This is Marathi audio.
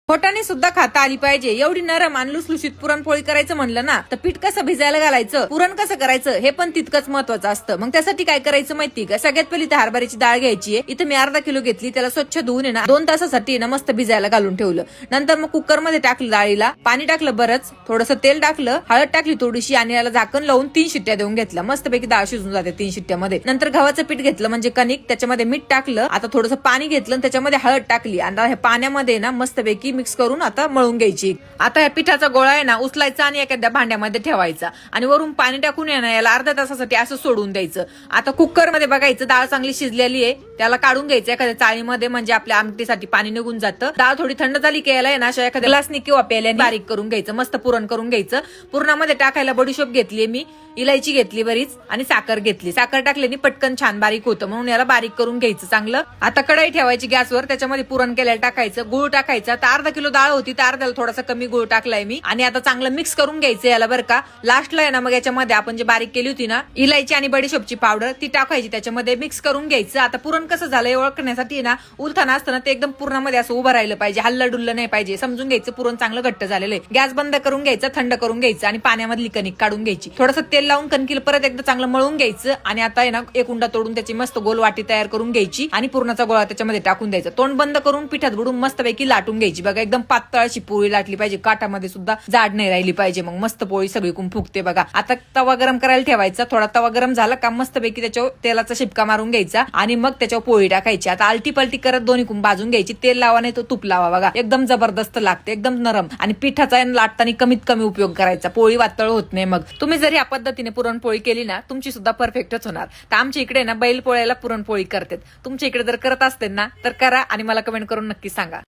पोटाने सुद्धा खाता आली पाहिजे एवढी नरम आणि लुसलुशीत पुरणपोळी करायचं म्हणलं ना तर पीठ कसं भिजायला घालायचं, पुरण कसं करायचं हे पण तितकंच महत्वाचं असतं. मग त्यासाठी काय करायचं माहिती का? सगळ्यात पहिली हरभऱ्याची डाळ घ्यायची आहे. इथं मी अर्धा किलो घेतली. त्याला स्वच्छ धुवून आहे ना 2 तासासाठी ना मस्त भिजायला घालून ठेवलं. नंतर मग कुकर मध्ये टाकलं डाळीला, पाणी टाकलं बरंच, थोडंसं तेल टाकलं, हळद टाकली थोडीशी आणि याला झाकण लावून 3 शिट्ट्या देऊन घेतल्या. मस्तपैकी डाळ शिजून जाते 3 शिट्ट्यामध्ये. नंतर गव्हाचं पीठ घेतलं म्हणजे कणिक, त्याच्यामध्ये मीठ टाकलं, आता थोडंसं पाणी घेतलं, त्याच्यामध्ये हळद टाकली आणि ह्या पाण्यामध्ये ना मस्तपैकी मिक्स करून आता मळून घ्यायची. आता या पिठाचा गोळा आहे ना उचलायचा आणि एखाद्या भांड्यामध्ये ठेवायचा आणि वरून पाणी टाकून आहे ना याला अर्ध्या तासासाठी असं सोडून द्यायचं. आता कुकर मध्ये बघायचं डाळ चांगली शिजलेली आहे, त्याला काढून घ्यायचं एखाद्या चाळीमध्ये, म्हणजे आपल्या आमटीसाठी पाणी निघून जातं. डाळ थोडी थंड झाली की याला आहे ना अशा एखाद्या ग्लासनी किंवा प्याल्याने बारीक करून घ्यायचं, मस्त पुरण करून घ्यायचं. पुरणामध्ये टाकायला बडीशोप घेतली मी, इलायची घेतली बरीच आणि साखर घेतली. साखर टाकल्याने पटकन छान बारीक होतं म्हणून याला बारीक करून घ्यायचं चांगलं. आता कढई ठेवायची गॅसवर, त्याच्यामध्ये पुरण केलेलं टाकायचं, गुळ टाकायचा. तर अर्धा किलो डाळ होती तर अर्ध्याला थोडासा कमी गुळ टाकलाय मी आणि आता चांगलं मिक्स करून घ्यायचं याला बरं का. लास्टला आहे ना मग याच्यामध्ये आपण जे बारीक केली होती ना इलायची आणि बडीशोपची पावडर ती टाकायची, त्याच्यामध्ये मिक्स करून घ्यायचं. आता पुरण कसं झालंय ओळखण्यासाठी ना उलथाना असताना ते एकदम पुरणामध्ये असं उभं राहिलं पाहिजे, हल्लं डुल्लं नाही पाहिजे, समजून घ्यायचं पुरण चांगलं घट्ट झालेलं आहे. गॅस बंद करून घ्यायचं, थंड करून घ्यायचं आणि पाण्यामधली कणिक काढून घ्यायची. थोडंसं तेल लावून कणकीला परत एकदा चांगलं मळून घ्यायचं आणि आता आहे ना एक उंडा तोडून त्याची मस्त गोल वाटी तयार करून घ्यायची आणि पुरणाचा गोळा त्याच्यामध्ये टाकून द्यायचा. तोंड बंद करून पिठात बुडून मस्तपैकी लाटून घ्यायची. बघा एकदम पातळ अशी पोळी लाटली पाहिजे, काठामध्ये सुद्धा जाड नाही राहिली पाहिजे, मग मस्त पोळी सगळीकडून फुगते बघा. आता तवा गरम करायला ठेवायचा, थोडा तवा गरम झाला का मस्तपैकी त्याच्यावर तेलाचा शिपका मारून घ्यायचा आणि मग त्याच्यावर पोळी टाकायची. आता आलटी पलटी करत दोन्हीकडून भाजून घ्यायची. तेल लावा नाही तो तूप लावा, बघा एकदम जबरदस्त लागते, एकदम नरम. आणि पिठाचा लाटताना कमीत कमी उपयोग करायचा, पोळी वातळ होत नाही. मग तुम्ही जर या पद्धतीने पुरणपोळी केली ना तुमची सुद्धा परफेक्टच होणार. तर आमच्या इकडे ना बैल पोळ्याला पुरणपोळी करतात. तुमच्या इकडे जर करत असतील ना तर करा आणि मला कमेंट करून नक्की सांगा.